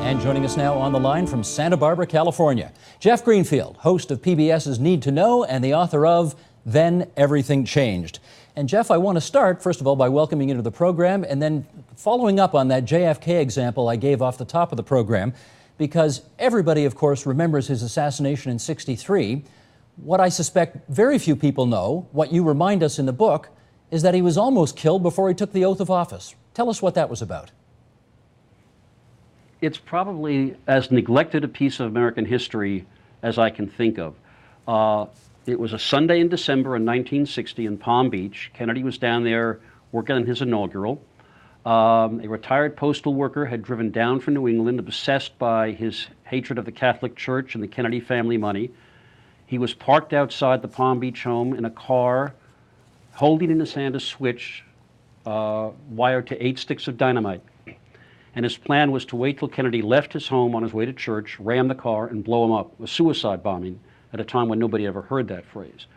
And joining us now on the line from Santa Barbara, California, Jeff Greenfield, host of PBS's Need to Know and the author of Then Everything Changed. And Jeff, I want to start, first of all, by welcoming you to the program and then following up on that JFK example I gave off the top of the program, because everybody, of course, remembers his assassination in '63. What I suspect very few people know, what you remind us in the book, is that he was almost killed before he took the oath of office. Tell us what that was about. It's probably as neglected a piece of American history as I can think of. It was a Sunday in December in 1960 in Palm Beach. Kennedy was down there working on his inaugural. A retired postal worker had driven down from New England, obsessed by his hatred of the Catholic Church and the Kennedy family money. He was parked outside the Palm Beach home in a car, holding in his hand a switch wired to 8 sticks of dynamite. And his plan was to wait till Kennedy left his home on his way to church, ram the car, and blow him up. A suicide bombing at a time when nobody ever heard that phrase.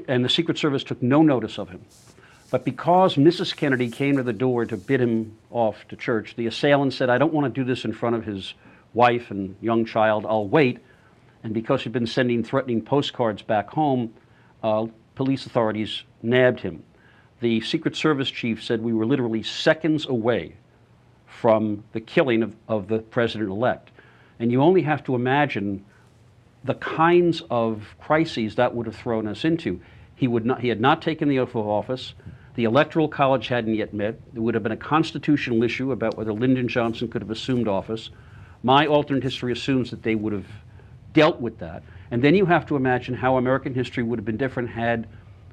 And the Secret Service took no notice of him. But because Mrs. Kennedy came to the door to bid him off to church, the assailant said, "I don't want to do this in front of his wife and young child. I'll wait." And because he'd been sending threatening postcards back home, police authorities nabbed him. The Secret Service chief said we were literally seconds away from the killing of the president-elect. And you only have to imagine the kinds of crises that would have thrown us into. He had not taken the oath of office. The Electoral College hadn't yet met. There would have been a constitutional issue about whether Lyndon Johnson could have assumed office. My alternate history assumes that they would have dealt with that. And then you have to imagine how American history would have been different had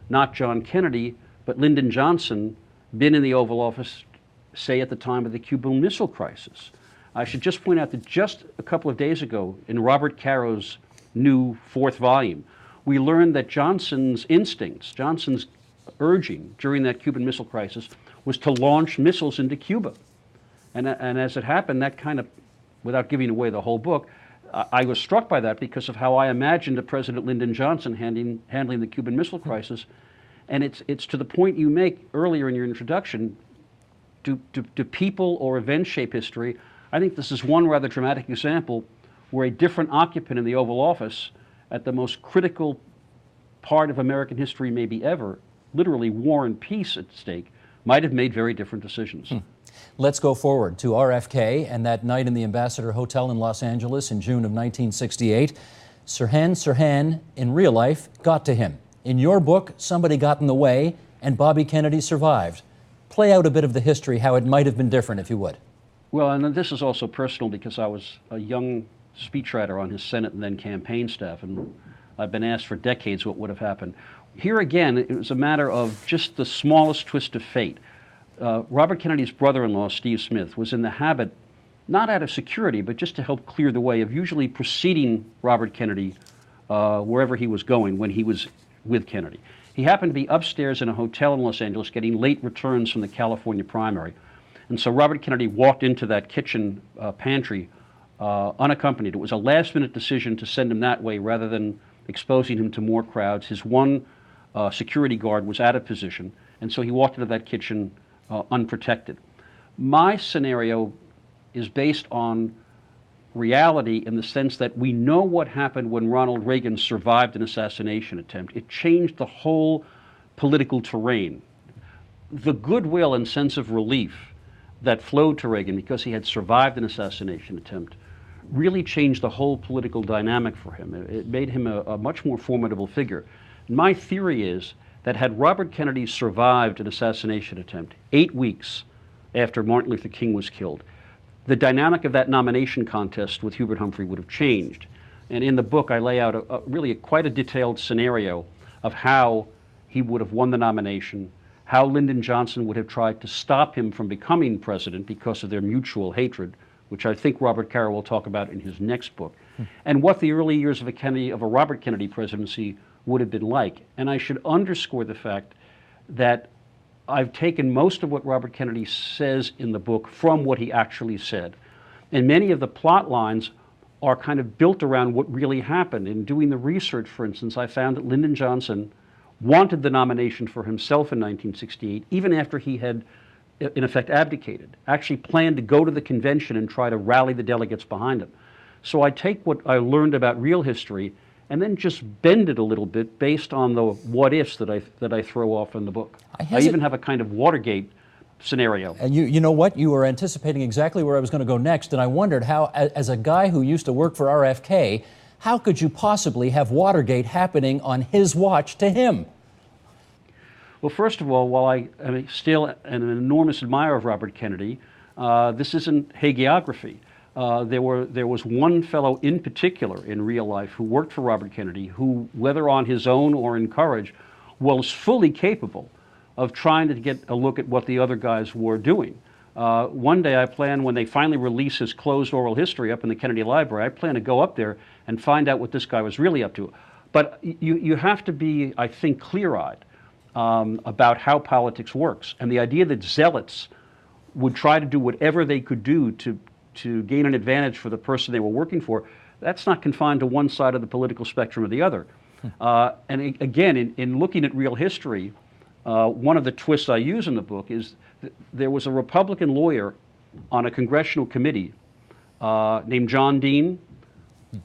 not John Kennedy, but Lyndon Johnson been in the Oval Office, say, at the time of the Cuban Missile Crisis. I should just point out that just a couple of days ago, in Robert Caro's new 4th volume, we learned that Johnson's instincts, Johnson's urging during that Cuban Missile Crisis was to launch missiles into Cuba. And as it happened, that kind of, without giving away the whole book, I was struck by that because of how I imagined a President Lyndon Johnson handling the Cuban Missile Crisis. And it's to the point you make earlier in your introduction. Do people or events shape history? I think this is one rather dramatic example where a different occupant in the Oval Office at the most critical part of American history maybe ever, literally war and peace at stake, might have made very different decisions. Let's go forward to RFK and that night in the Ambassador Hotel in Los Angeles in June of 1968. Sirhan, in real life, got to him. In your book, somebody got in the way and Bobby Kennedy survived. Play out a bit of the history, how it might have been different, if you would. Well, and this is also personal because I was a young speechwriter on his Senate and then campaign staff, and I've been asked for decades what would have happened. Here again, it was a matter of just the smallest twist of fate. Robert Kennedy's brother-in-law, Steve Smith, was in the habit, not out of security, but just to help clear the way, of usually preceding Robert Kennedy wherever he was going when he was with Kennedy. He happened to be upstairs in a hotel in Los Angeles getting late returns from the California primary. And so Robert Kennedy walked into that kitchen pantry unaccompanied. It was a last-minute decision to send him that way rather than exposing him to more crowds. His one security guard was out of position, and so he walked into that kitchen unprotected. My scenario is based on reality in the sense that we know what happened when Ronald Reagan survived an assassination attempt. It changed the whole political terrain. The goodwill and sense of relief that flowed to Reagan because he had survived an assassination attempt really changed the whole political dynamic for him. It made him a much more formidable figure. My theory is that had Robert Kennedy survived an assassination attempt 8 weeks after Martin Luther King was killed, the dynamic of that nomination contest with Hubert Humphrey would have changed. And in the book, I lay out really quite a detailed scenario of how he would have won the nomination, how Lyndon Johnson would have tried to stop him from becoming president because of their mutual hatred, which I think Robert Caro will talk about in his next book, and what the early years of a Robert Kennedy presidency would have been like. And I should underscore the fact that I've taken most of what Robert Kennedy says in the book from what he actually said. And many of the plot lines are kind of built around what really happened. In doing the research, for instance, I found that Lyndon Johnson wanted the nomination for himself in 1968, even after he had in effect abdicated, actually planned to go to the convention and try to rally the delegates behind him. So I take what I learned about real history and then just bend it a little bit based on the what-ifs that I throw off in the book. I even have a kind of Watergate scenario. And you know what? You were anticipating exactly where I was going to go next, and I wondered how, as a guy who used to work for RFK, how could you possibly have Watergate happening on his watch to him? Well, first of all, while I am still an enormous admirer of Robert Kennedy, this isn't hagiography. There was one fellow in particular in real life who worked for Robert Kennedy who, whether on his own or in courage, was fully capable of trying to get a look at what the other guys were doing. One day I plan, when they finally release his closed oral history up in the Kennedy Library, I plan to go up there and find out what this guy was really up to. But you have to be, I think, clear-eyed about how politics works. And the idea that zealots would try to do whatever they could do to gain an advantage for the person they were working for, that's not confined to one side of the political spectrum or the other. And again, in looking at real history, one of the twists I use in the book is there was a Republican lawyer on a congressional committee named John Dean,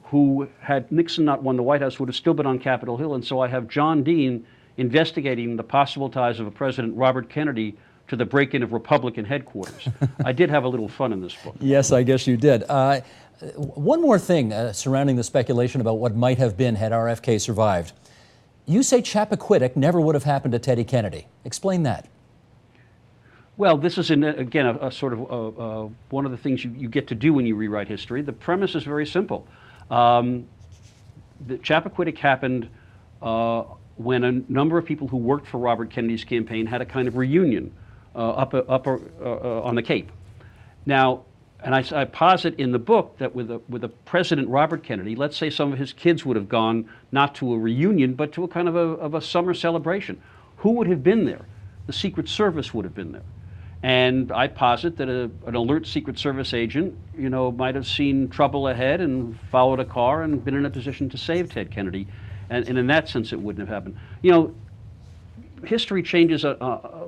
who, had Nixon not won the White House, would have still been on Capitol Hill. And so I have John Dean investigating the possible ties of a President Robert Kennedy to the break-in of Republican headquarters. I did have a little fun in this book. Yes, I guess you did. One more thing surrounding the speculation about what might have been had RFK survived. You say Chappaquiddick never would have happened to Teddy Kennedy. Explain that. Well, this is, again, a sort of one of the things you get to do when you rewrite history. The premise is very simple. The Chappaquiddick happened when a number of people who worked for Robert Kennedy's campaign had a kind of reunion up on the Cape. Now, and I posit in the book that with a President Robert Kennedy, let's say some of his kids would have gone not to a reunion, but to a kind of a summer celebration. Who would have been there? The Secret Service would have been there. And I posit that an alert Secret Service agent, might have seen trouble ahead and followed a car and been in a position to save Ted Kennedy. And in that sense, it wouldn't have happened. History changes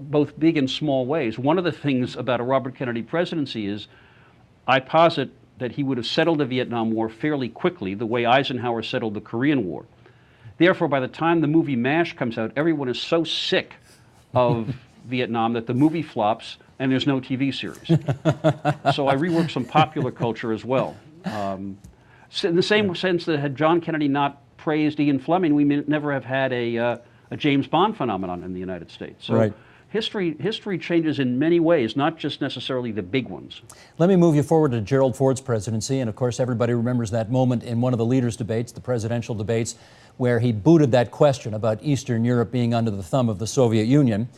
both big and small ways. One of the things about a Robert Kennedy presidency is I posit that he would have settled the Vietnam War fairly quickly, the way Eisenhower settled the Korean War. Therefore, by the time the movie MASH comes out, everyone is so sick of Vietnam that the movie flops and there's no TV series. So I reworked some popular culture as well. In the same sense that had John Kennedy not praised Ian Fleming, we may never have had a James Bond phenomenon in the United States. So right. History changes in many ways, not just necessarily the big ones. Let me move you forward to Gerald Ford's presidency, and of course everybody remembers that moment in one of the leaders' debates, the presidential debates, where he booted that question about Eastern Europe being under the thumb of the Soviet Union.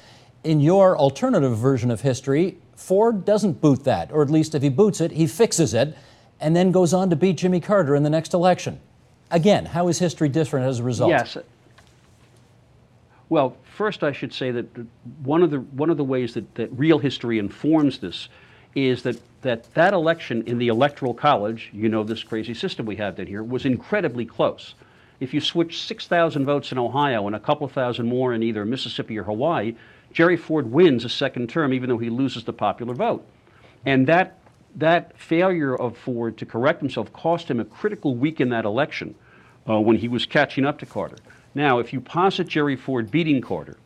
In your alternative version of history, Ford doesn't boot that, or at least if he boots it, he fixes it, and then goes on to beat Jimmy Carter in the next election. Again, how is history different as a result? Yes. Well, first I should say that one of the ways that real history informs this is that election in the Electoral College, this crazy system we have down here, was incredibly close. If you switch 6,000 votes in Ohio and a couple thousand more in either Mississippi or Hawaii, Jerry Ford wins a second term even though he loses the popular vote. And that failure of Ford to correct himself cost him a critical week in that election when he was catching up to Carter. Now, if you posit Jerry Ford beating Carter,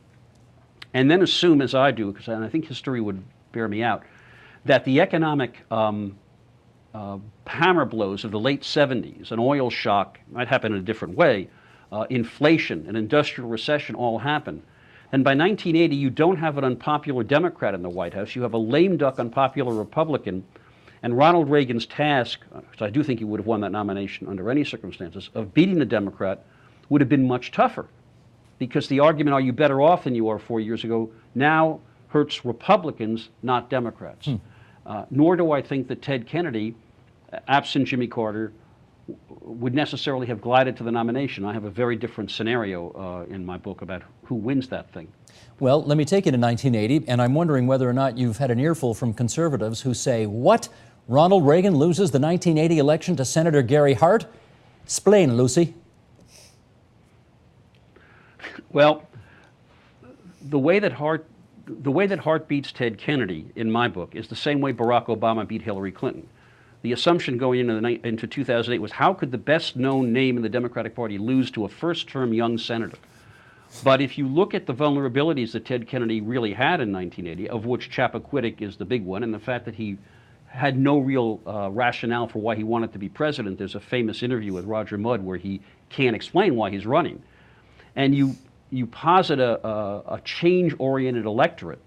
and then assume, as I do, because I think history would bear me out, that the economic hammer blows of the late 70s, an oil shock might happen in a different way, inflation, an industrial recession all happen. And by 1980, you don't have an unpopular Democrat in the White House. You have a lame duck unpopular Republican. And Ronald Reagan's task, because I do think he would have won that nomination under any circumstances, of beating the Democrat would have been much tougher. Because the argument, are you better off than you were 4 years ago, now hurts Republicans, not Democrats. Nor do I think that Ted Kennedy, absent Jimmy Carter, would necessarily have glided to the nomination. I have a very different scenario in my book about who wins that thing. Well, let me take you to 1980, and I'm wondering whether or not you've had an earful from conservatives who say, what? Ronald Reagan loses the 1980 election to Senator Gary Hart? Explain, Lucy. Well, the way that Hart the way that Hart beats Ted Kennedy in my book is the same way Barack Obama beat Hillary Clinton. The assumption going into 2008 was, how could the best known name in the Democratic Party lose to a first-term young senator? But if you look at the vulnerabilities that Ted Kennedy really had in 1980, of which Chappaquiddick is the big one, and the fact that he had no real rationale for why he wanted to be president. There's a famous interview with Roger Mudd where he can't explain why he's running. And you posit a change-oriented electorate,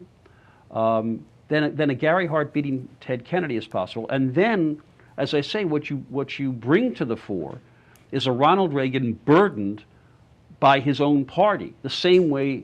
then a Gary Hart beating Ted Kennedy is possible. And then, as I say, what you bring to the fore is a Ronald Reagan burdened by his own party, the same way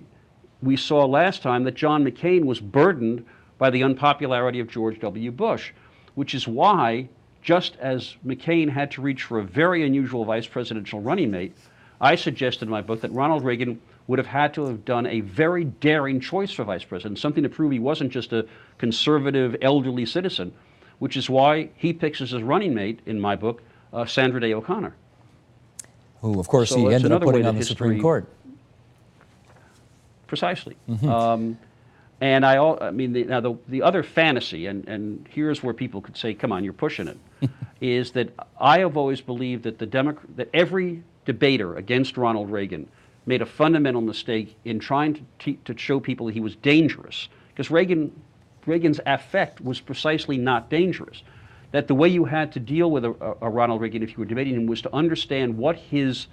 we saw last time that John McCain was burdened by the unpopularity of George W. Bush, which is why, just as McCain had to reach for a very unusual vice presidential running mate, I suggested in my book that Ronald Reagan would have had to have done a very daring choice for vice president, something to prove he wasn't just a conservative, elderly citizen, which is why he picks as his running mate, in my book, Sandra Day O'Connor. Who, of course, he ended up putting on the Supreme Court. Precisely. And I mean, the other fantasy, and here's where people could say, come on, you're pushing it, is that I have always believed that that every debater against Ronald Reagan made a fundamental mistake in trying to show people that he was dangerous, because Reagan's affect was precisely not dangerous. That the way you had to deal with a Ronald Reagan if you were debating him was to understand what his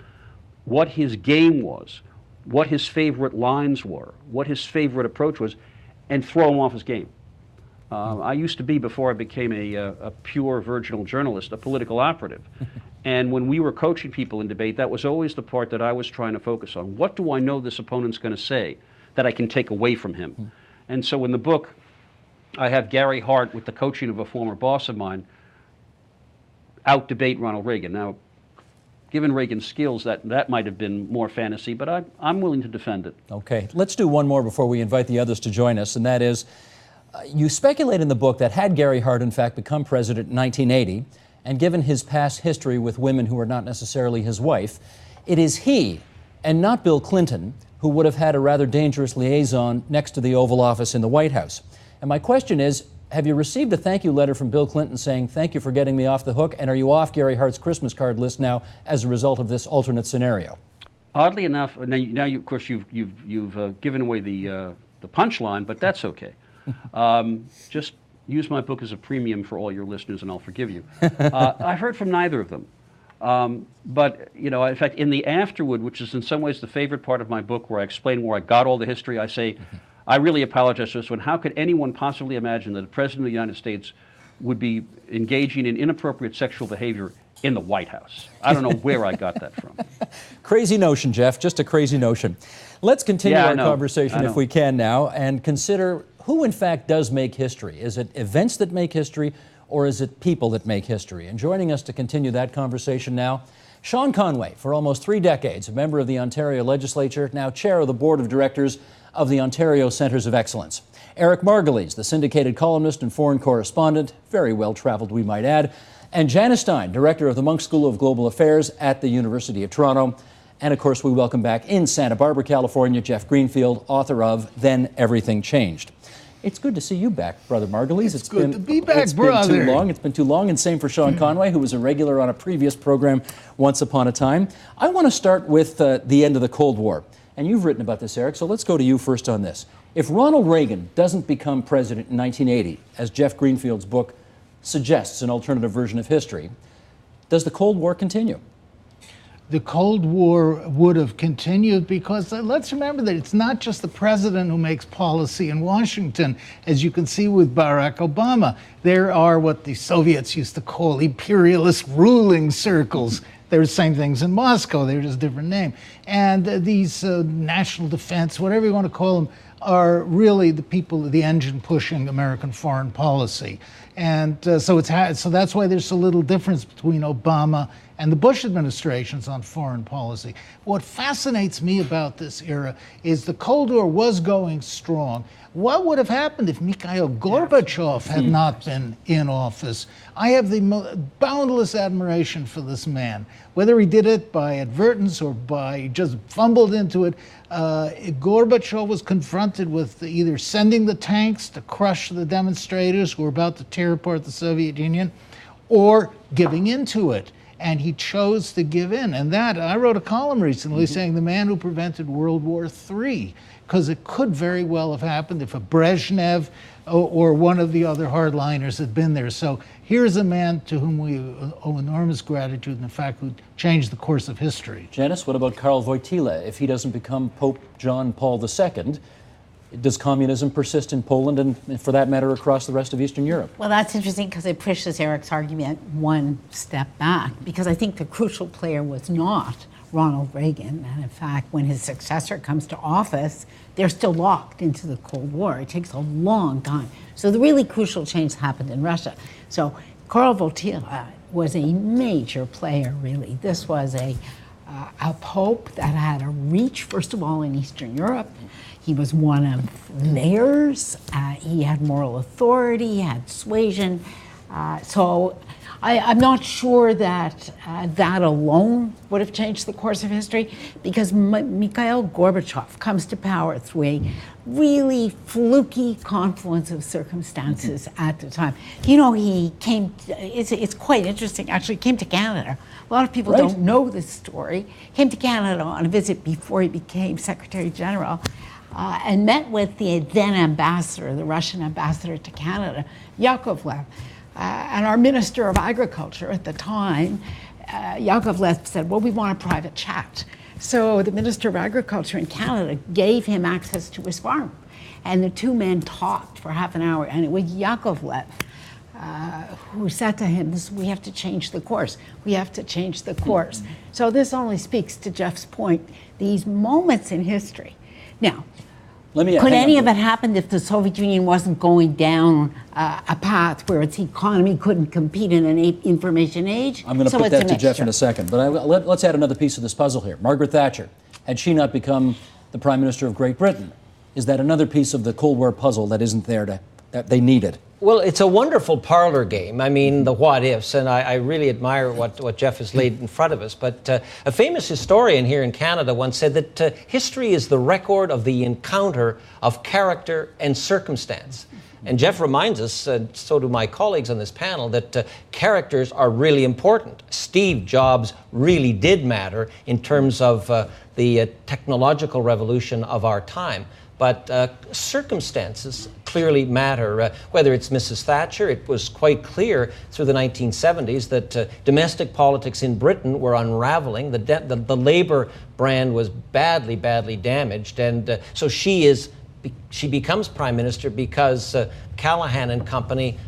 game was, what his favorite lines were, what his favorite approach was, and throw him off his game. I used to be, before I became a pure virginal journalist, a political operative. And when we were coaching people in debate, that was always the part that I was trying to focus on. What do I know this opponent's going to say that I can take away from him? And so in the book, I have Gary Hart, with the coaching of a former boss of mine, out-debate Ronald Reagan. Now, given Reagan's skills, that might have been more fantasy, but I'm willing to defend it. Okay, let's do one more before we invite the others to join us, and that is, you speculate in the book that had Gary Hart, in fact, become president in 1980, and given his past history with women who are not necessarily his wife, it is he, and not Bill Clinton, who would have had a rather dangerous liaison next to the Oval Office in the White House. And my question is, have you received a thank you letter from Bill Clinton saying, thank you for getting me off the hook, and are you off Gary Hart's Christmas card list now as a result of this alternate scenario? Oddly enough, now of course, you've given away the punchline, but that's okay. Just use my book as a premium for all your listeners, and I'll forgive you. I've heard from neither of them. But, in fact, in the afterword, which is in some ways the favorite part of my book, where I explain where I got all the history, I say, I really apologize for this one. How could anyone possibly imagine that a president of the United States would be engaging in inappropriate sexual behavior in the White House? I don't know where I got that from. Crazy notion, Jeff, just a crazy notion. Let's continue our conversation, if we can now, and consider who in fact does make history. Is it events that make history, or is it people that make history? And joining us to continue that conversation now, Sean Conway, for almost 3 decades, a member of the Ontario Legislature, now chair of the Board of Directors of the Ontario Centres of Excellence. Eric Margulies, the syndicated columnist and foreign correspondent, very well traveled, we might add, and Janice Stein, director of the Munk School of Global Affairs at the University of Toronto. And of course, we welcome back in Santa Barbara, California, Jeff Greenfield, author of Then Everything Changed. It's good to see you back, Brother Margulies. It's good to be back, brother. Been too long. It's been too long, and same for Sean Conway, who was a regular on a previous program once upon a time. I want to start with the end of the Cold War. And you've written about this, Eric, so let's go to you first on this. If Ronald Reagan doesn't become president in 1980, as Jeff Greenfield's book suggests an alternative version of history, does the Cold War continue? The Cold War would have continued because let's remember that it's not just the president who makes policy in Washington. As you can see with Barack Obama, there are what the Soviets used to call imperialist ruling circles. They're the same things in Moscow, they're just a different name. And these national defense, whatever you want to call them, are really the people, the engine pushing American foreign policy. And so that's why there's a little difference between Obama and the Bush administrations on foreign policy. What fascinates me about this era is the Cold War was going strong. What would have happened if Mikhail Gorbachev had not been in office? I have the boundless admiration for this man. Whether he did it by advertence or by just fumbled into it, Gorbachev was confronted with either sending the tanks to crush the demonstrators who were about to tear apart the Soviet Union, or giving into it. And he chose to give in. And that, I wrote a column recently saying the man who prevented World War III, because it could very well have happened if a Brezhnev or one of the other hardliners had been there. So here's a man to whom we owe enormous gratitude and the fact who changed the course of history. Janice, what about Karl Wojtyla? If he doesn't become Pope John Paul II, does communism persist in Poland and, for that matter, across the rest of Eastern Europe? Well, that's interesting because it pushes Eric's argument one step back, because I think the crucial player was not Ronald Reagan. And in fact, when his successor comes to office, they're still locked into the Cold War. It takes a long time. So the really crucial change happened in Russia. So Karl Wojtyla was a major player, really. This was a pope that had a reach, first of all, in Eastern Europe. He was one of theirs. He had moral authority, he had suasion. So I'm not sure that that alone would have changed the course of history, because Mikhail Gorbachev comes to power through a really fluky confluence of circumstances at the time. You know, he came, it's quite interesting, actually, he came to Canada. A lot of people don't know this story. He came to Canada on a visit before he became Secretary General. And met with the then ambassador, the Russian ambassador to Canada, Yakovlev. And our Minister of Agriculture at the time, Yakovlev, said, well, we want a private chat. So the Minister of Agriculture in Canada gave him access to his farm. And the two men talked for half an hour, and it was Yakovlev who said to him, we have to change the course. We have to change the course. So this only speaks to Jeff's point, these moments in history. Now, could any of it happen if the Soviet Union wasn't going down a path where its economy couldn't compete in an information age? I'm going to put that to Jeff in a second, but let's add another piece of this puzzle here. Margaret Thatcher, had she not become the Prime Minister of Great Britain, is that another piece of the Cold War puzzle that isn't there that they needed? Well, it's a wonderful parlor game. I mean, the what ifs, and I really admire what Jeff has laid in front of us. But a famous historian here in Canada once said that history is the record of the encounter of character and circumstance. And Jeff reminds us, so do my colleagues on this panel, that characters are really important. Steve Jobs really did matter in terms of the technological revolution of our time. But circumstances clearly matter. Whether it's Mrs. Thatcher, it was quite clear through the 1970s that domestic politics in Britain were unraveling. The Labour brand was badly, badly damaged. And so she becomes Prime Minister because Callahan and company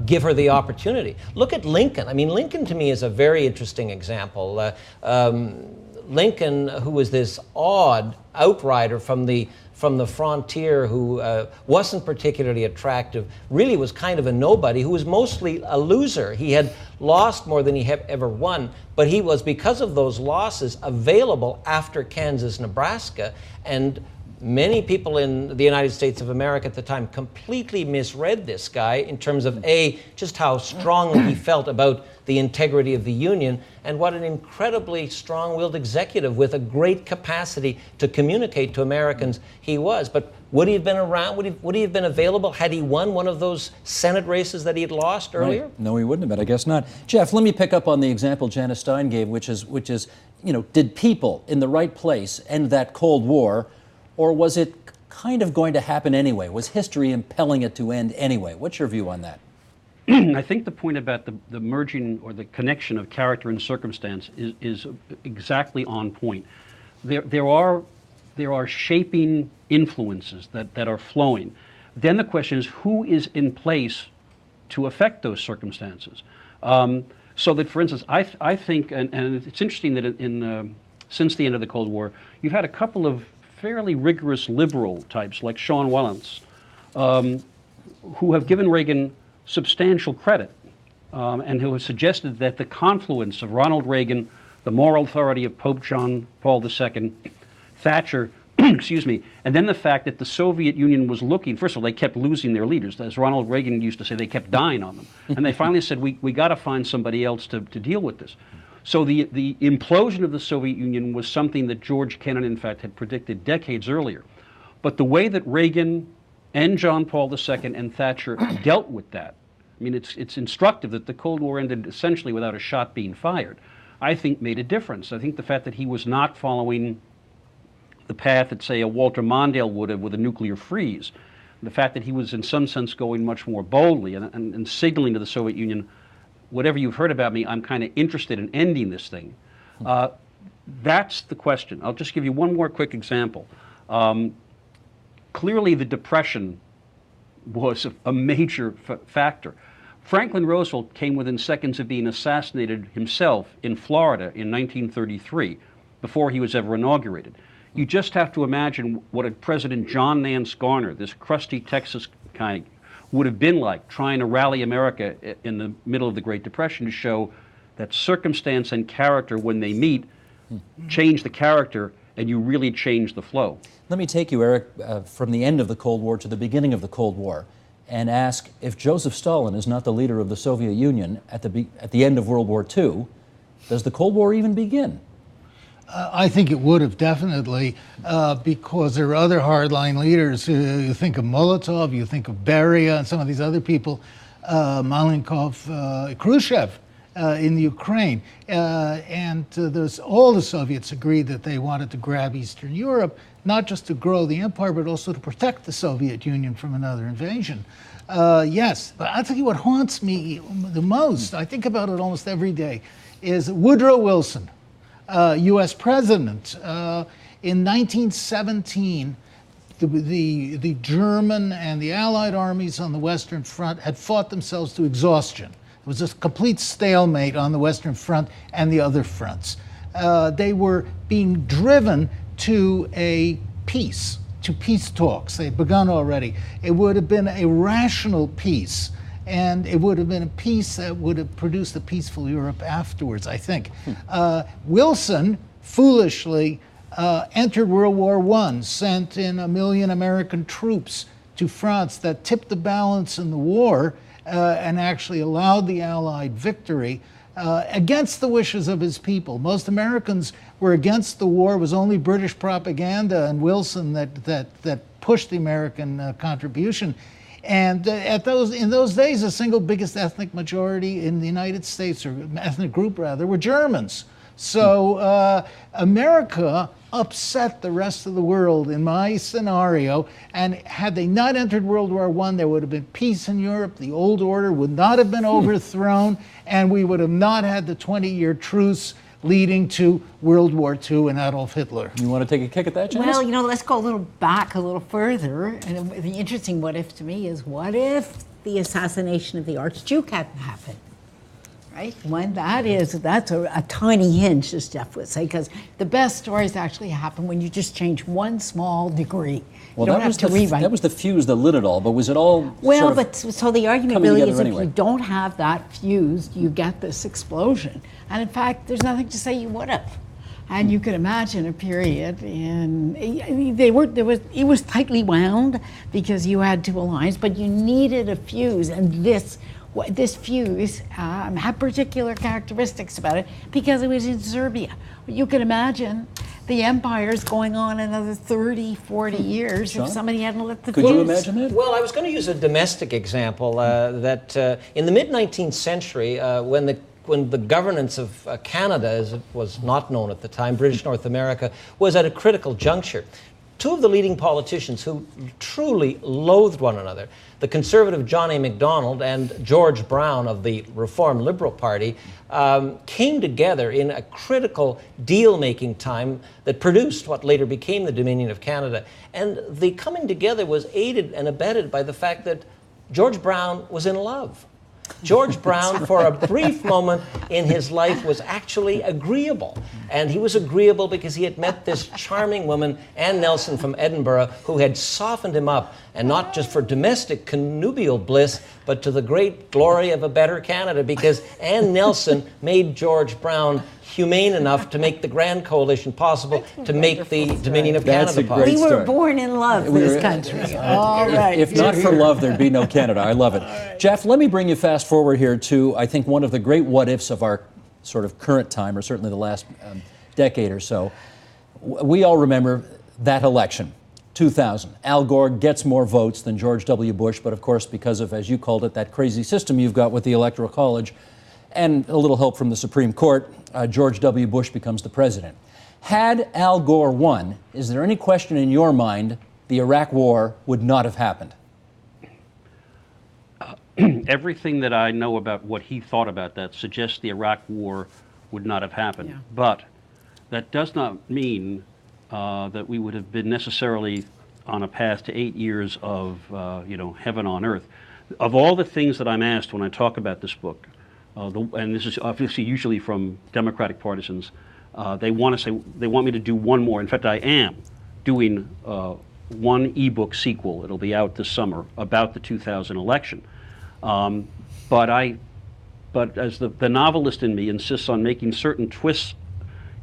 give her the opportunity. Look at Lincoln. I mean, Lincoln to me is a very interesting example. Lincoln, who was this odd outrider from the frontier, who wasn't particularly attractive, really was kind of a nobody, who was mostly a loser. He had lost more than he had ever won, but he was, because of those losses, available after Kansas, Nebraska, and many people in the United States of America at the time completely misread this guy in terms of just how strongly he felt about the integrity of the Union, and what an incredibly strong-willed executive with a great capacity to communicate to Americans he was. But would he have been around? Would he have been available had he won one of those Senate races that he had lost earlier? Right. No, he wouldn't have been. I guess not. Jeff, let me pick up on the example Janice Stein gave, which is, did people in the right place end that Cold War, or was it kind of going to happen anyway? Was history impelling it to end anyway? What's your view on that? I think the point about the merging or the connection of character and circumstance is exactly on point. There are shaping influences that are flowing. Then the question is, who is in place to affect those circumstances? So that, for instance, I think, and it's interesting that since the end of the Cold War, you've had a couple of fairly rigorous liberal types like Sean Wilentz, who have given Reagan substantial credit and who has suggested that the confluence of Ronald Reagan, the moral authority of Pope John Paul II, Thatcher, excuse me, and then the fact that the Soviet Union was looking, first of all, they kept losing their leaders. As Ronald Reagan used to say, they kept dying on them. And they finally said, we got to find somebody else to deal with this. So the implosion of the Soviet Union was something that George Kennan, in fact, had predicted decades earlier. But the way that Reagan and John Paul II and Thatcher dealt with that, I mean, it's instructive that the Cold War ended essentially without a shot being fired, I think made a difference. I think the fact that he was not following the path that, say, a Walter Mondale would have with a nuclear freeze, the fact that he was in some sense going much more boldly and signaling to the Soviet Union, whatever you've heard about me, I'm kind of interested in ending this thing. That's the question. I'll just give you one more quick example. Clearly the Depression was a major factor. Franklin Roosevelt came within seconds of being assassinated himself in Florida in 1933, before he was ever inaugurated. You just have to imagine what a President John Nance Garner, this crusty Texas guy, would have been like trying to rally America in the middle of the Great Depression to show that circumstance and character, when they meet, change the character, and you really change the flow. Let me take you, Eric, from the end of the Cold War to the beginning of the Cold War, and ask if Joseph Stalin is not the leader of the Soviet Union at the end of World War II, does the Cold War even begin? I think it would have definitely, because there are other hardline leaders. You think of Molotov, you think of Beria, and some of these other people, Malenkov, Khrushchev in the Ukraine. And all the Soviets agreed that they wanted to grab Eastern Europe, not just to grow the empire, but also to protect the Soviet Union from another invasion. Yes, but I'll tell you what haunts me the most, I think about it almost every day, is Woodrow Wilson. U.S. president. In 1917, the German and the Allied armies on the Western Front had fought themselves to exhaustion. It was a complete stalemate on the Western Front and the other fronts. They were being driven to peace talks. They had begun already. It would have been a rational peace. And it would have been a peace that would have produced a peaceful Europe afterwards, I think. Wilson foolishly entered World War I, sent in 1 million American troops to France that tipped the balance in the war and actually allowed the Allied victory against the wishes of his people. Most Americans were against the war. It was only British propaganda and Wilson that pushed the American contribution. And in those days, the single biggest ethnic majority in the United States, or ethnic group rather, were Germans. So America upset the rest of the world in my scenario. And had they not entered World War I, there would have been peace in Europe. The old order would not have been overthrown, and we would have not had the 20-year truce leading to World War II and Adolf Hitler. You want to take a kick at that, Janice? Well, let's go back a little further. And the interesting what if to me is, what if the assassination of the Archduke hadn't happened? Right? That's a tiny hinge, as Jeff would say, because the best stories actually happen when you just change one small degree. Well, you don't have to rewrite. That was the fuse that lit it all, but was it all so the argument really is if you don't have that fuse, you get this explosion. And in fact, there's nothing to say you would have. And you could imagine a period it was tightly wound because you had two alliances, but you needed a fuse, and this fuse had particular characteristics about it because it was in Serbia. You could imagine the empires going on another 30, 40 years Sean? if somebody hadn't let the fuse. Could you imagine that? Well, I was going to use a domestic example that in the mid-19th century, when the governance of Canada, as it was not known at the time, British North America, was at a critical juncture. Two of the leading politicians who truly loathed one another, the conservative John A. Macdonald and George Brown of the Reform Liberal Party, came together in a critical deal-making time that produced what later became the Dominion of Canada. And the coming together was aided and abetted by the fact that George Brown was in love. George Brown, for a brief moment in his life, was actually agreeable. And he was agreeable because he had met this charming woman, Anne Nelson from Edinburgh, who had softened him up, and not just for domestic connubial bliss, but to the great glory of a better Canada, because Anne Nelson made George Brown humane enough to make the Grand Coalition possible, to make the Dominion of That's Canada a great possible. We were born in love, this country. All right. If not for love, there'd be no Canada. I love it. Jeff, let me bring you fast forward here to, I think, one of the great what-ifs of our sort of current time, or certainly the last decade or so. We all remember that election, 2000. Al Gore gets more votes than George W. Bush, but of course, because of, as you called it, that crazy system you've got with the Electoral College, and a little help from the Supreme Court, George W. Bush becomes the president. Had Al Gore won, is there any question in your mind the Iraq War would not have happened? Everything that I know about what he thought about that suggests the Iraq War would not have happened. Yeah. But that does not mean that we would have been necessarily on a path to 8 years of heaven on earth. Of all the things that I'm asked when I talk about this book, and this is obviously usually from Democratic partisans, they want me to do one more. In fact, I am doing one ebook sequel. It'll be out this summer about the 2000 election. But as the novelist in me insists on making certain twists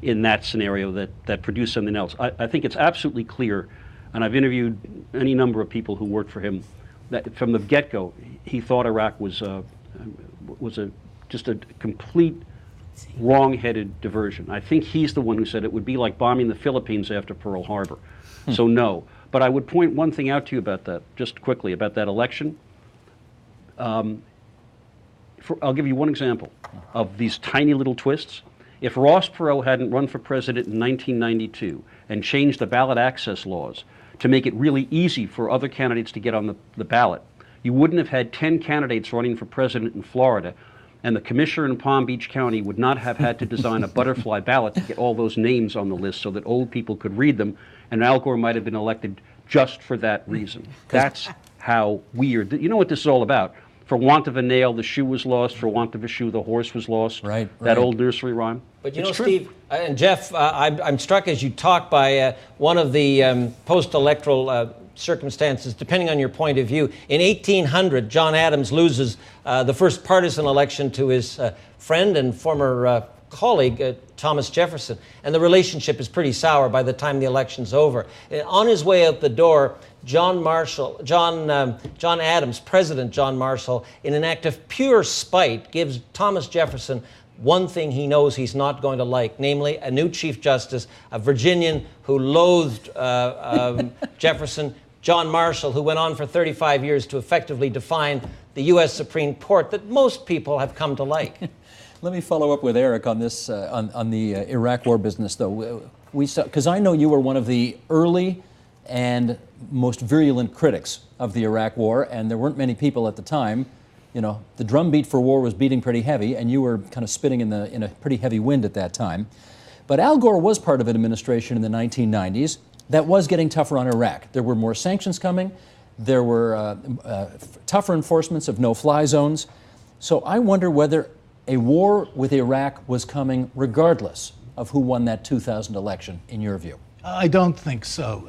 in that scenario that produce something else, I think it's absolutely clear, and I've interviewed any number of people who worked for him, that from the get-go, he thought Iraq was just a complete wrong-headed diversion. I think he's the one who said it would be like bombing the Philippines after Pearl Harbor. So no. But I would point one thing out to you about that, just quickly, about that election. I'll give you one example of these tiny little twists. If Ross Perot hadn't run for president in 1992 and changed the ballot access laws to make it really easy for other candidates to get on the ballot, you wouldn't have had 10 candidates running for president in Florida, and the commissioner in Palm Beach County would not have had to design a butterfly ballot to get all those names on the list so that old people could read them, and Al Gore might have been elected just for that reason. That's how weird. You know what this is all about? For want of a nail, the shoe was lost. For want of a shoe, the horse was lost. Right. That old nursery rhyme. But you It's know, true. Steve and Jeff, I'm struck as you talk by one of the post-electoral circumstances, depending on your point of view. In 1800, John Adams loses the first partisan election to his friend and former colleague, Thomas Jefferson, and the relationship is pretty sour by the time the election's over. On his way out the door, John Adams, President John Marshall, in an act of pure spite, gives Thomas Jefferson one thing he knows he's not going to like, namely a new Chief Justice, a Virginian who loathed Jefferson, John Marshall, who went on for 35 years to effectively define the U.S. Supreme Court that most people have come to like. Let me follow up with Eric on this, on the Iraq War business, though. Because I know you were one of the early and most virulent critics of the Iraq War, and there weren't many people at the time. You know, the drumbeat for war was beating pretty heavy, and you were kind of spinning in a pretty heavy wind at that time. But Al Gore was part of an administration in the 1990s that was getting tougher on Iraq. There were more sanctions coming. There were tougher enforcements of no-fly zones. So I wonder whether a war with Iraq was coming regardless of who won that 2000 election, in your view. I don't think so.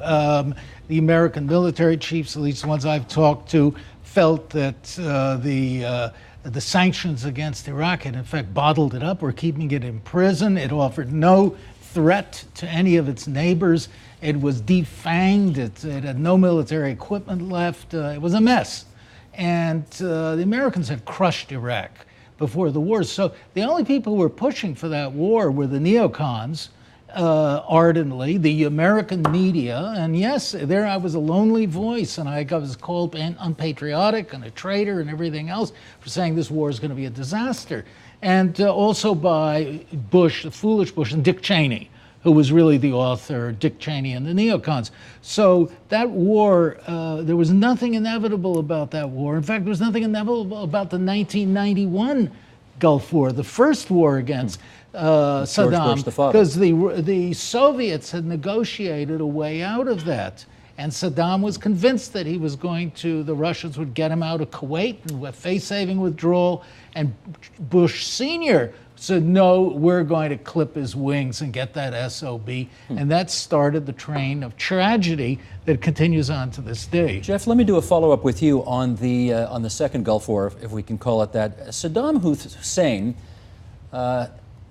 The American military chiefs, at least the ones I've talked to, felt that the sanctions against Iraq had in fact bottled it up, were keeping it in prison. It offered no threat to any of its neighbors. It was defanged. It had no military equipment left. It was a mess. And the Americans had crushed Iraq before the war. So the only people who were pushing for that war were the neocons, ardently, the American media, and yes, there I was a lonely voice, and I was called unpatriotic and a traitor and everything else for saying this war is going to be a disaster. And also by Bush, the foolish Bush, and Dick Cheney, who was really the author, Dick Cheney and the neocons. So that war, there was nothing inevitable about that war. In fact, there was nothing inevitable about the 1991 Gulf War, the first war against Saddam, Bush, the father. because the Soviets had negotiated a way out of that. And Saddam was convinced that the Russians would get him out of Kuwait and a face-saving withdrawal. And Bush Sr. said, no, we're going to clip his wings and get that SOB. And that started the train of tragedy that continues on to this day. Jeff, let me do a follow-up with you on the second Gulf War, if we can call it that. Saddam Hussein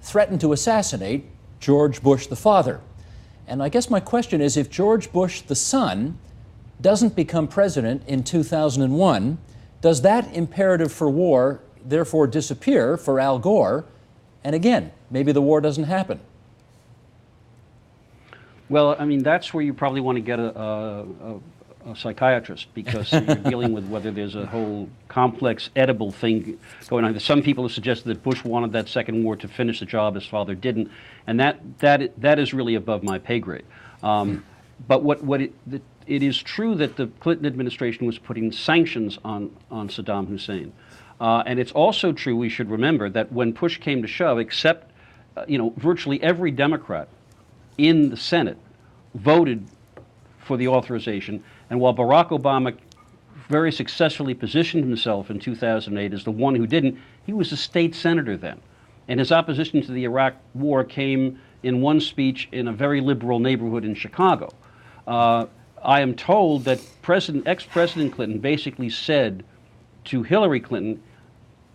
threatened to assassinate George Bush the father. And I guess my question is, if George Bush the son doesn't become president in 2001, does that imperative for war therefore disappear for Al Gore? And again, maybe the war doesn't happen. Well, I mean, that's where you probably want to get a psychiatrist, because you're dealing with whether there's a whole complex edible thing going on. Some people have suggested that Bush wanted that second war to finish the job his father didn't, and that is really above my pay grade. But it is true that the Clinton administration was putting sanctions on Saddam Hussein. And it's also true, we should remember, that when push came to shove, except virtually every Democrat in the Senate voted for the authorization. And while Barack Obama very successfully positioned himself in 2008 as the one who didn't, he was a state senator then. And his opposition to the Iraq war came in one speech in a very liberal neighborhood in Chicago. I am told that ex-President Clinton basically said to Hillary Clinton,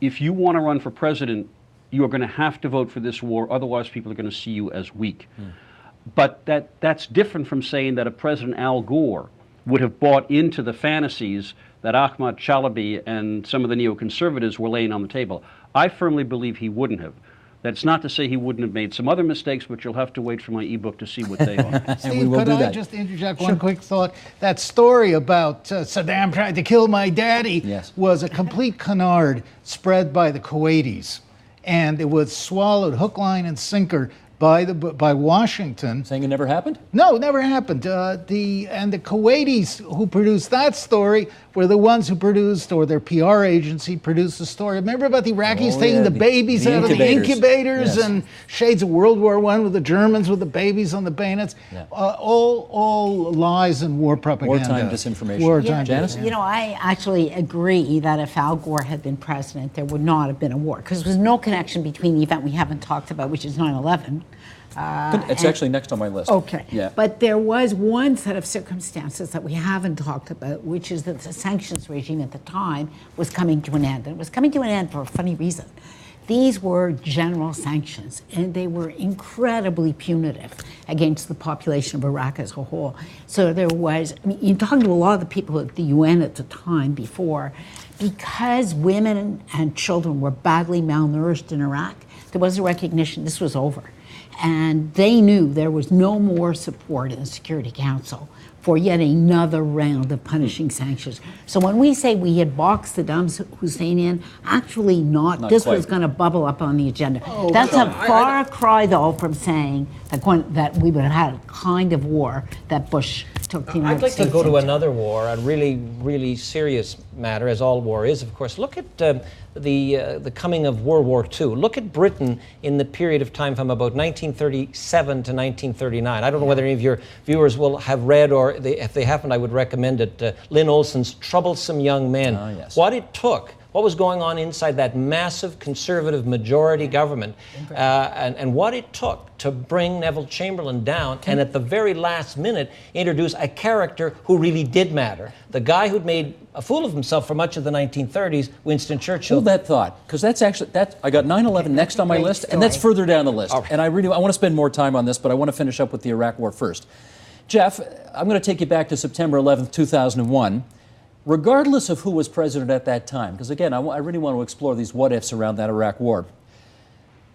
if you want to run for president, you are going to have to vote for this war, otherwise people are going to see you as weak. But that's different from saying that a President Al Gore would have bought into the fantasies that Ahmad Chalabi and some of the neoconservatives were laying on the table. I firmly believe he wouldn't have. That's not to say he wouldn't have made some other mistakes, but you'll have to wait for my ebook to see what they are. Steve, could I just interject one quick thought? That story about Saddam tried to kill my daddy was a complete canard spread by the Kuwaitis. And it was swallowed hook, line, and sinker by Washington. Saying it never happened? No, it never happened. The Kuwaitis who produced that story were the ones who produced, or their PR agency produced the story. Remember about the Iraqis taking the babies out of the incubators and shades of World War I with the Germans with the babies on the bayonets? All lies and war propaganda. Wartime disinformation. Janice? I actually agree that if Al Gore had been president, there would not have been a war, because there was no connection between the event we haven't talked about, which is 9/11. It's actually next on my list. Okay. Yeah. But there was one set of circumstances that we haven't talked about, which is that the sanctions regime at the time was coming to an end. And it was coming to an end for a funny reason. These were general sanctions, and they were incredibly punitive against the population of Iraq as a whole. So there was, you're talking to a lot of the people at the UN at the time before, because women and children were badly malnourished in Iraq, there was a recognition this was over. And they knew there was no more support in the Security Council for yet another round of punishing sanctions. So when we say we had boxed Saddam Hussein in, actually not this quite. Was going to bubble up on the agenda. That's a far cry, though, from saying that we would have had a kind of war that Bush took the United States I'd like to go to into. another war, a really, really serious matter, as all war is, of course. Look at the coming of World War II. Look at Britain in the period of time from about 1937 to 1939. I don't know whether any of your viewers will have read, or if they haven't, I would recommend it. Lynn Olson's Troublesome Young Men. What it took, what was going on inside that massive conservative majority government, and what it took to bring Neville Chamberlain down, and at the very last minute introduce a character who really did matter. The guy who'd made a fool of himself for much of the 1930s, Winston Churchill. Hold that thought, because that's actually, I got 9/11 next on my list, and that's further down the list. And I want to spend more time on this, but I want to finish up with the Iraq War first. Jeff, I'm going to take you back to September 11th, 2001. Regardless of who was president at that time, because again, I really want to explore these what-ifs around that Iraq War.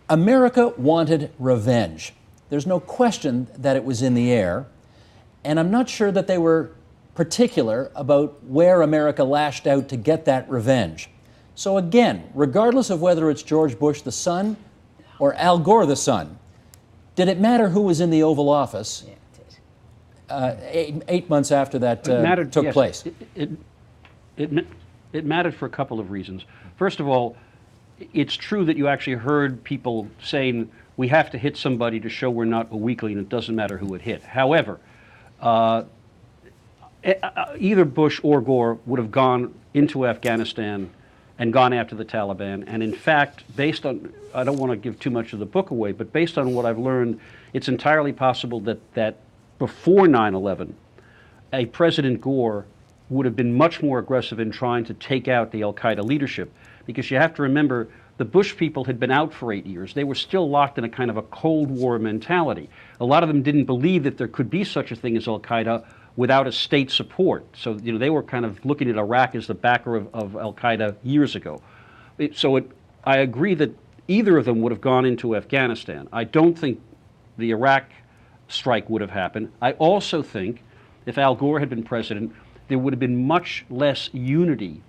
America wanted revenge. There's no question that it was in the air, and I'm not sure that they were particular about where America lashed out to get that revenge. So again, regardless of whether it's George Bush the son or Al Gore the son, did it matter who was in the Oval Office 8 months after that took place? It mattered for a couple of reasons. First of all, it's true that you actually heard people saying we have to hit somebody to show we're not a weakling, and it doesn't matter who it hit. However, either Bush or Gore would have gone into Afghanistan and gone after the Taliban. And in fact, based on, I don't want to give too much of the book away, but based on what I've learned, it's entirely possible that before 9/11, a President Gore would have been much more aggressive in trying to take out the al-Qaeda leadership. Because you have to remember, the Bush people had been out for 8 years. They were still locked in a kind of a Cold War mentality. A lot of them didn't believe that there could be such a thing as al-Qaeda without a state support. So, they were kind of looking at Iraq as the backer of al-Qaeda years ago. I agree that either of them would have gone into Afghanistan. I don't think the Iraq strike would have happened. I also think if Al Gore had been president, there would have been much less unity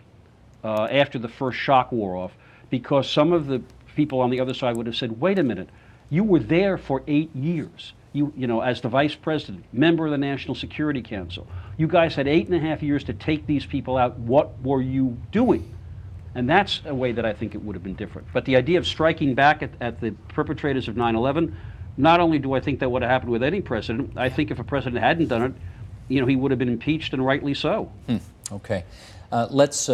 after the first shock wore off, because some of the people on the other side would have said, wait a minute, you were there for 8 years. As the vice president, member of the National Security Council. You guys had 8.5 years to take these people out. What were you doing? And that's a way that I think it would have been different. But the idea of striking back at the perpetrators of 9/11, not only do I think that would have happened with any president, I think if a president hadn't done it, he would have been impeached, and rightly so. Okay. Let's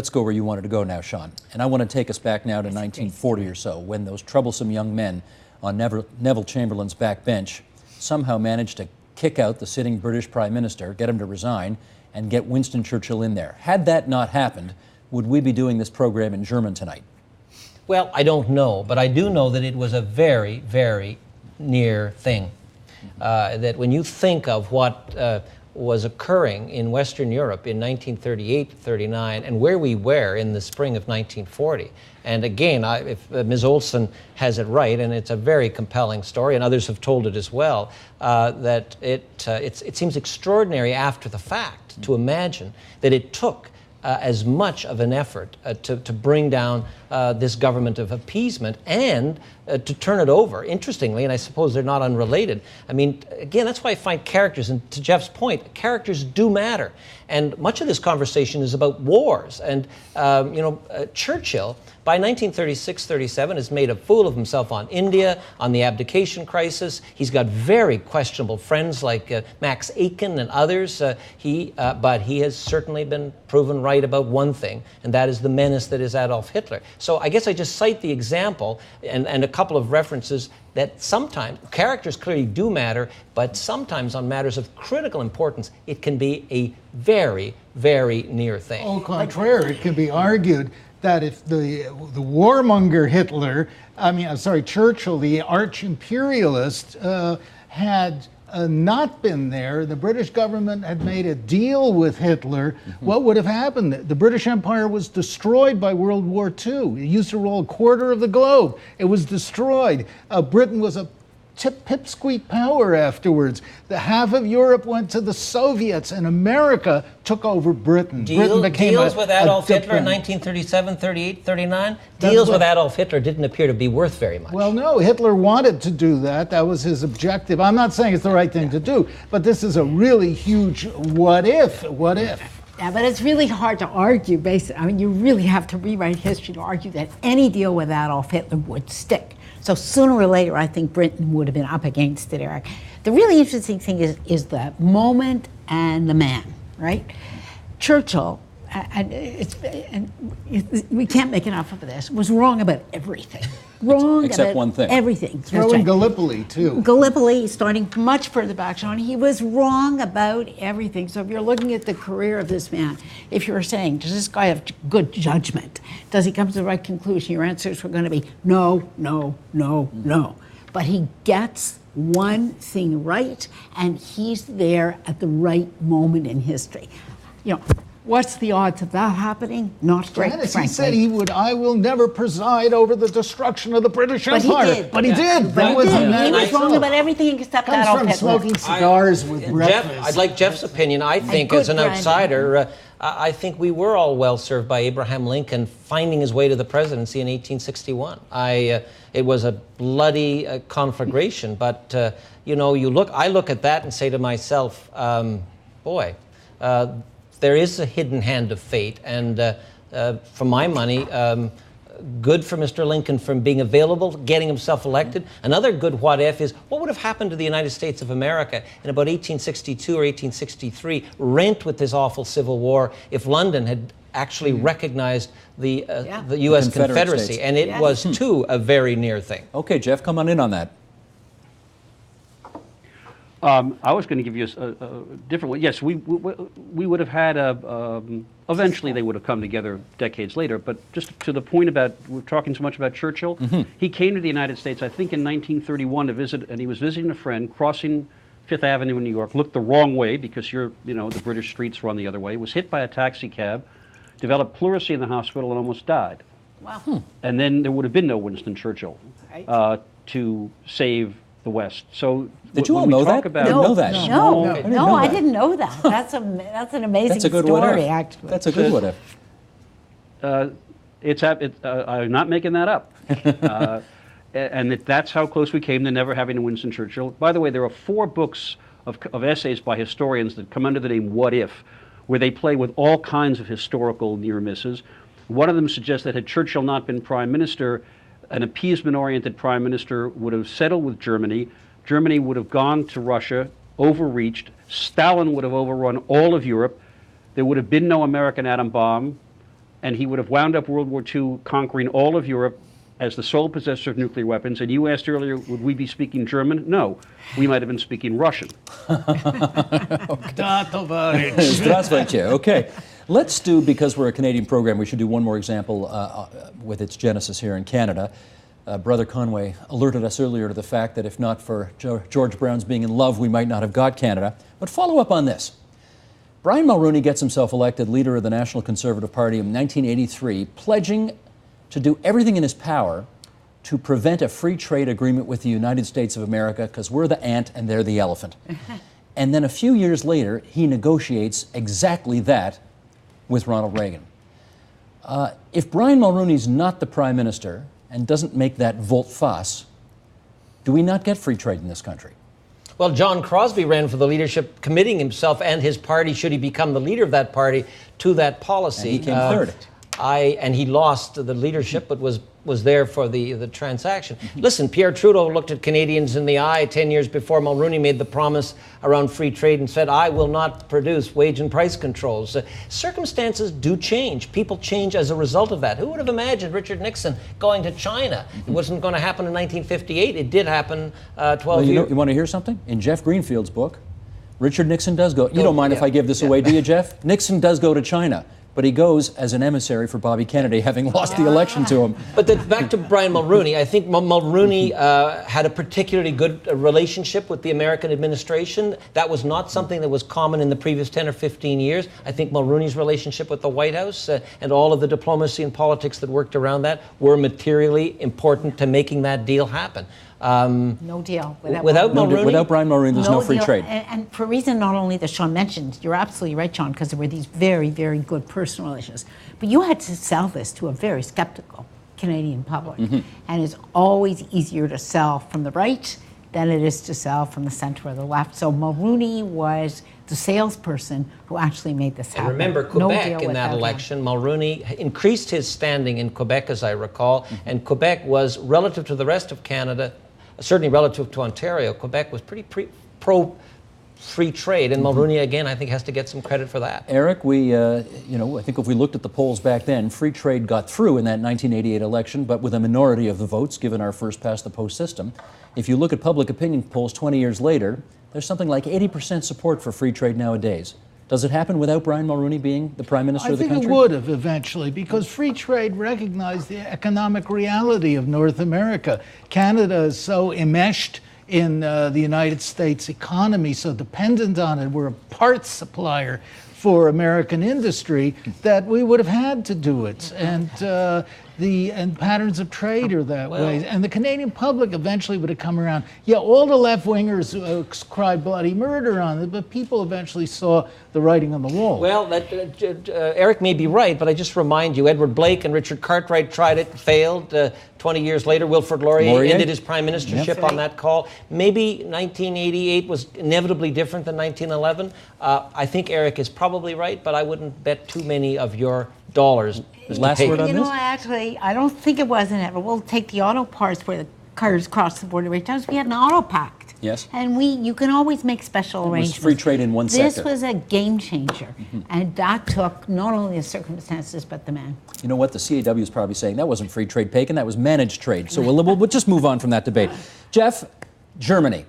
go where you wanted to go now, Sean. And I want to take us back now to 1940 or so, when those troublesome young men on Neville Chamberlain's backbench somehow managed to kick out the sitting British Prime Minister, get him to resign, and get Winston Churchill in there. Had that not happened, would we be doing this program in German tonight? Well, I don't know, but I do know that it was a very, very near thing. That when you think of what was occurring in Western Europe in 1938-39 and where we were in the spring of 1940. And again, if Ms. Olson has it right, and it's a very compelling story, and others have told it as well, that it seems extraordinary after the fact to imagine that it took as much of an effort to bring down this government of appeasement and to turn it over. Interestingly, and I suppose they're not unrelated, I mean, again, that's why I find characters, and to Jeff's point, characters do matter. And much of this conversation is about wars. And, Churchill, by 1936-37, has made a fool of himself on India, on the abdication crisis. He's got very questionable friends like Max Aiken and others. But he has certainly been proven right about one thing, and that is the menace that is Adolf Hitler. So I guess I just cite the example and a couple of references that sometimes characters clearly do matter, but sometimes on matters of critical importance, it can be a very, very near thing. Au contraire, it can be argued that if the warmonger Churchill, the arch-imperialist, had not been there, the British government had made a deal with Hitler, what would have happened? The British Empire was destroyed by World War II. It used to rule a quarter of the globe. It was destroyed. Britain was a pipsqueak power afterwards. The half of Europe went to the Soviets, and America took over Britain. Britain became deals with Adolf Hitler in 1937, 38, 39? Deals with Adolf Hitler didn't appear to be worth very much. Well, no, Hitler wanted to do that. That was his objective. I'm not saying it's the right thing to do, but this is a really huge what if. Yeah, but it's really hard to argue. You really have to rewrite history to argue that any deal with Adolf Hitler would stick. So sooner or later, I think Britain would have been up against it, Eric. The really interesting thing is the moment and the man, right? Churchill, we can't make enough of this, was wrong about everything. Except one thing. Everything. Throw in Gallipoli, too. Gallipoli, starting much further back, Sean, he was wrong about everything. So if you're looking at the career of this man, if you're saying, does this guy have good judgment? Does he come to the right conclusion? Your answers were going to be no, no, no, no. But he gets one thing right, and he's there at the right moment in history. What's the odds of that happening? Not great, Janice, frankly. he said I will never preside over the destruction of the British Empire. But he did. He was wrong about everything except Adolf Hitler. Comes from smoking cigars with breakfast. Jeff, I'd like Jeff's opinion. I think, as an outsider, I think we were all well served by Abraham Lincoln finding his way to the presidency in 1861. It was a bloody conflagration, but I look at that and say to myself, there is a hidden hand of fate, and for my money, good for Mr. Lincoln from being available, getting himself elected. Another good what if is what would have happened to the United States of America in about 1862 or 1863, rent with this awful Civil War, if London had actually recognized the U.S. Confederacy. States. And it was, too, a very near thing. Okay, Jeff, come on in on that. I was going to give you a different one. Yes, we would have had eventually they would have come together decades later, but just to the point about, we're talking so much about Churchill, he came to the United States, I think in 1931 to visit, and he was visiting a friend, crossing Fifth Avenue in New York, looked the wrong way because the British streets run the other way, was hit by a taxi cab, developed pleurisy in the hospital and almost died. Wow. And then there would have been no Winston Churchill to save the West. So did you all when we know talk that? about I didn't know that. I didn't know that. That's an amazing That's a good story, what if. actually. That's a good what if. I'm not making that up. And that's how close we came to never having a Winston Churchill. By the way, there are 4 books of essays by historians that come under the name What If, where they play with all kinds of historical near misses. One of them suggests that had Churchill not been prime minister, an appeasement-oriented prime minister would have settled with Germany. Germany would have gone to Russia, overreached. Stalin would have overrun all of Europe. There would have been no American atom bomb, and he would have wound up World War II conquering all of Europe as the sole possessor of nuclear weapons. And you asked earlier, would we be speaking German? No, we might have been speaking Russian. Здравствуйте. Okay. Let's do, because we're a Canadian program, we should do one more example with its genesis here in Canada. Brother Conway alerted us earlier to the fact that if not for George Brown's being in love, we might not have got Canada. But follow up on this. Brian Mulroney gets himself elected leader of the National Conservative Party in 1983, pledging to do everything in his power to prevent a free trade agreement with the United States of America because we're the ant and they're the elephant. And then a few years later, he negotiates exactly that with Ronald Reagan. If Brian Mulroney's not the prime minister and doesn't make that volte-face, do we not get free trade in this country? Well, John Crosby ran for the leadership, committing himself and his party, should he become the leader of that party, to that policy. And he came third. And he lost the leadership, but was there for the transaction. Listen, Pierre Trudeau looked at Canadians in the eye 10 years before Mulroney made the promise around free trade and said, I will not produce wage and price controls. Circumstances do change. People change as a result of that. Who would have imagined Richard Nixon going to China? It wasn't going to happen in 1958. It did happen 12 years. You want to hear something? In Jeff Greenfield's book, Richard Nixon does go. You don't mind if I give this away, do you, Jeff? Nixon does go to China. But he goes as an emissary for Bobby Kennedy, having lost the election to him. But back to Brian Mulroney, I think Mulroney had a particularly good relationship with the American administration. That was not something that was common in the previous 10 or 15 years. I think Mulroney's relationship with the White House and all of the diplomacy and politics that worked around that were materially important to making that deal happen. No deal. Without Mulroney? Without Brian Mulroney, there's no free deal. trade. And for a reason not only that Sean mentioned, you're absolutely right, Sean, because there were these very, very good personal relations. But you had to sell this to a very skeptical Canadian public. And it's always easier to sell from the right than it is to sell from the center or the left. So Mulroney was the salesperson who actually made this happen. And remember, Quebec in that election, Mulroney increased his standing in Quebec, as I recall, and Quebec was, relative to the rest of Canada, certainly relative to Ontario, Quebec was pretty pro-free trade, and Mulroney, again, I think has to get some credit for that. Eric, I think if we looked at the polls back then, free trade got through in that 1988 election, but with a minority of the votes, given our first-past-the-post system. If you look at public opinion polls 20 years later, there's something like 80% support for free trade nowadays. Does it happen without Brian Mulroney being the prime minister of the country? I think it would have eventually, because free trade recognized the economic reality of North America. Canada is so enmeshed in the United States economy, so dependent on it. We're a parts supplier for American industry that we would have had to do it. And patterns of trade are that way. And the Canadian public eventually would have come around. Yeah, all the left-wingers cried bloody murder on it, but people eventually saw the writing on the wall. Well, Eric may be right, but I just remind you, Edward Blake and Richard Cartwright tried it, failed. 20 years later, Wilfrid Laurier ended his prime ministership on that call. Maybe 1988 was inevitably different than 1911. I think Eric is probably right, but I wouldn't bet too many of your dollars Last word on You know, this? I don't think it was inevitable. Take the auto parts where the cars cross the border every time. We had an auto pact. Yes. And you can always make special It was arrangements. free trade in one This sector. was a game changer. And that took not only the circumstances, but the man. You know what? The CAW is probably saying that wasn't free trade, Pagan, that was managed trade. So we'll just move on from that debate. Jeff, Germany,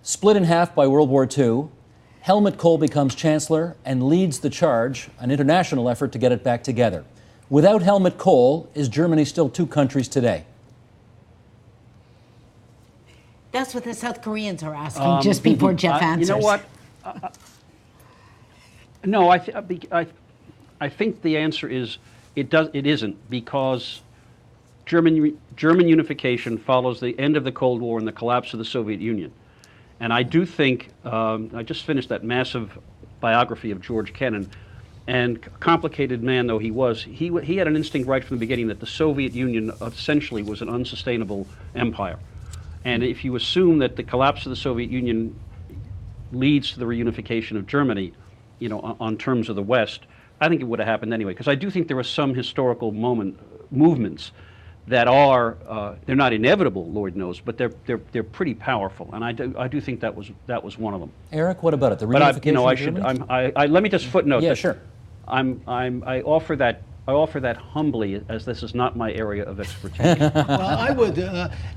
split in half by World War II. Helmut Kohl becomes chancellor and leads the charge, an international effort to get it back together. Without Helmut Kohl, is Germany still two countries today? That's what the South Koreans are asking just before Jeff answers. You know what? No, I think the answer is it isn't, because German unification follows the end of the Cold War and the collapse of the Soviet Union. And I do think, I just finished that massive biography of George Kennan, and complicated man though he was, he had an instinct right from the beginning that the Soviet Union essentially was an unsustainable empire. And if you assume that the collapse of the Soviet Union leads to the reunification of Germany, you know, on terms of the West, I think it would have happened anyway. Because I do think there are some historical movements that are they're not inevitable, Lord knows, but they're pretty powerful. And I do think that was one of them. Eric, what about it? The But reunification I of should Germany? let me just footnote. Yeah, that sure. I offer that humbly, as this is not my area of expertise. Well, I would.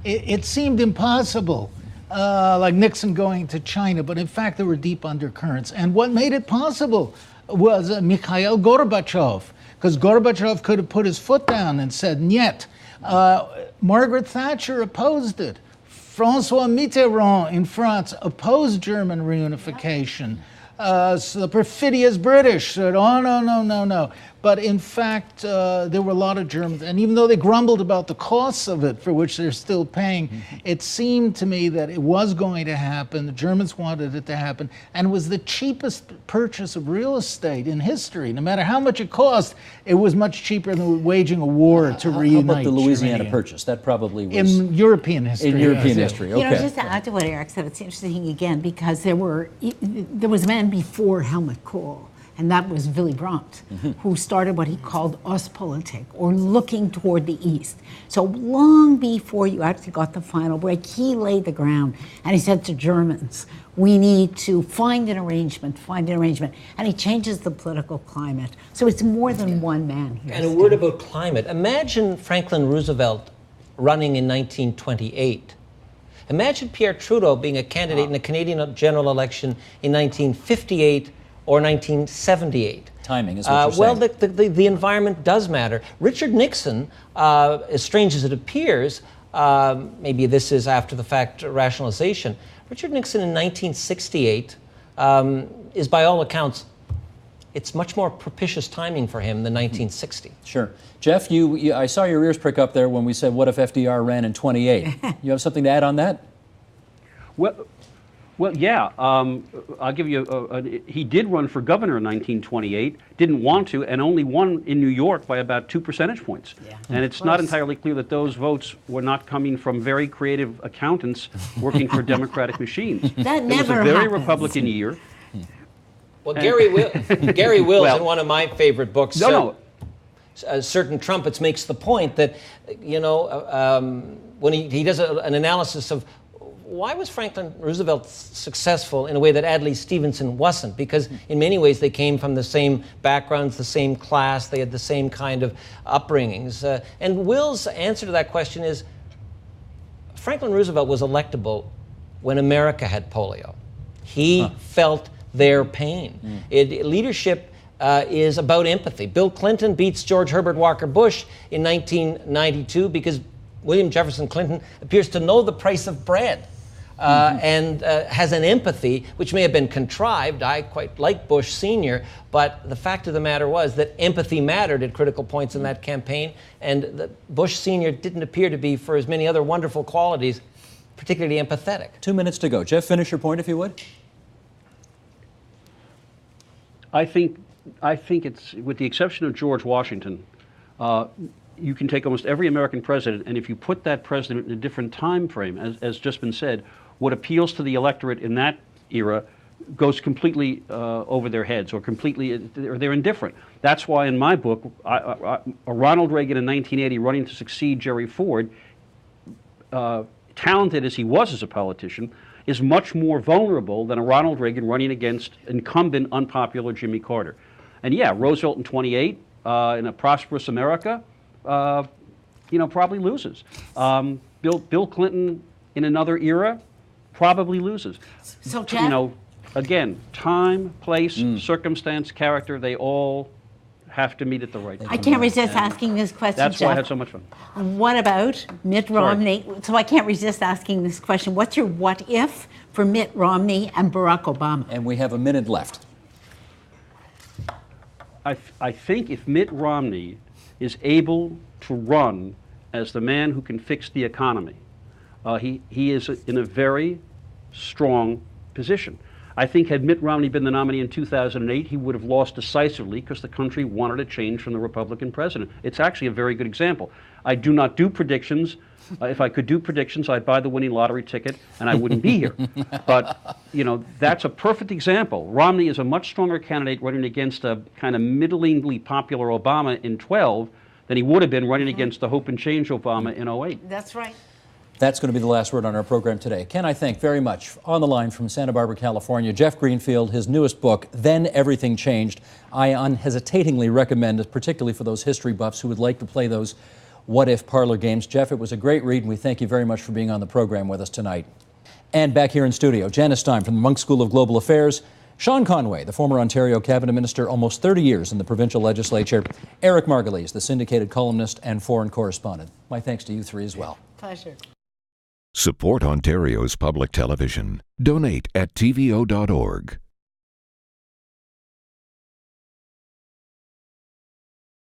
It seemed impossible, like Nixon going to China, but in fact there were deep undercurrents. And what made it possible was Mikhail Gorbachev, because Gorbachev could have put his foot down and said, "Niet." Margaret Thatcher opposed it. François Mitterrand in France opposed German reunification. So the perfidious British said, "Oh, no, no, no, no." But in fact, there were a lot of Germans, and even though they grumbled about the costs of it, for which they're still paying, it seemed to me that it was going to happen. The Germans wanted it to happen, and it was the cheapest purchase of real estate in history. No matter how much it cost, it was much cheaper than waging a war to reunite. How about the Louisiana Germany. Purchase? That probably was In European history. in European yes. history. Okay. You know, just to add to what Eric said, it's interesting again because there was a man before Helmut Kohl, and that was Willy Brandt, who started what he called Ostpolitik, or looking toward the East. So long before you actually got the final break, he laid the ground, and he said to Germans, we need to find an arrangement, and he changes the political climate. So it's more than one man here. And a word about climate. Imagine Franklin Roosevelt running in 1928. Imagine Pierre Trudeau being a candidate in the Canadian general election in 1958 or 1978. Timing is what you're well, saying. the environment does matter. Richard Nixon, as strange as it appears, maybe this is after the fact rationalization, Richard Nixon in 1968 is by all accounts, it's much more propitious timing for him than 1960. Sure. Jeff, I saw your ears prick up there when we said, what if FDR ran in 28? You have something to add on that? Well, yeah. I'll give you. He did run for governor in 1928. Didn't want to, and only won in New York by about 2 percentage points. Yeah. And it's not entirely clear that those votes were not coming from very creative accountants working for Democratic machines. That It never was a very happens. Republican year. Well, Gary Wills, in one of my favorite books, Certain Trumpets, makes the point that, you know, when he does an analysis of why was Franklin Roosevelt successful in a way that Adlai Stevenson wasn't? Because in many ways they came from the same backgrounds, the same class, they had the same kind of upbringings. And Will's answer to that question is Franklin Roosevelt was electable when America had polio. He felt their pain. Leadership is about empathy. Bill Clinton beats George Herbert Walker Bush in 1992 because William Jefferson Clinton appears to know the price of bread. And has an empathy, which may have been contrived. I quite like Bush Sr., but the fact of the matter was that empathy mattered at critical points in that campaign, and Bush Sr. didn't appear to be, for his many other wonderful qualities, particularly empathetic. 2 minutes to go. Jeff, finish your point, if you would. I think it's, with the exception of George Washington, you can take almost every American president, and if you put that president in a different time frame, as just been said, what appeals to the electorate in that era goes completely over their heads, or they're indifferent. That's why in my book, Ronald Reagan in 1980 running to succeed Jerry Ford, talented as he was as a politician, is much more vulnerable than a Ronald Reagan running against incumbent unpopular Jimmy Carter. And yeah, Roosevelt in 28 in a prosperous America, probably loses. Bill Clinton in another era probably loses. So Jeff, Again, time, place, circumstance, character, they all have to meet at the right time. I can't resist asking this question, That's why I Jeff. had so much fun. What about Mitt Romney? So I can't resist asking this question. What's your what if for Mitt Romney and Barack Obama? And we have a minute left. I think if Mitt Romney is able to run as the man who can fix the economy, he is in a very strong position. I think had Mitt Romney been the nominee in 2008, he would have lost decisively because the country wanted a change from the Republican president. It's actually a very good example. I do not do predictions. If I could do predictions, I'd buy the winning lottery ticket and I wouldn't be here. But, that's a perfect example. Romney is a much stronger candidate running against a kind of middlingly popular Obama in 12 than he would have been running against the Hope and Change Obama in 08. That's right. That's going to be the last word on our program today. Ken, I thank very much. On the line from Santa Barbara, California, Jeff Greenfield, his newest book, Then Everything Changed. I unhesitatingly recommend it, particularly for those history buffs who would like to play those what-if parlor games. Jeff, it was a great read, and we thank you very much for being on the program with us tonight. And back here in studio, Janice Stein from the Munk School of Global Affairs, Sean Conway, the former Ontario cabinet minister, almost 30 years in the provincial legislature, Eric Margulies, the syndicated columnist and foreign correspondent. My thanks to you three as well. Pleasure. Support Ontario's public television. Donate at tvo.org.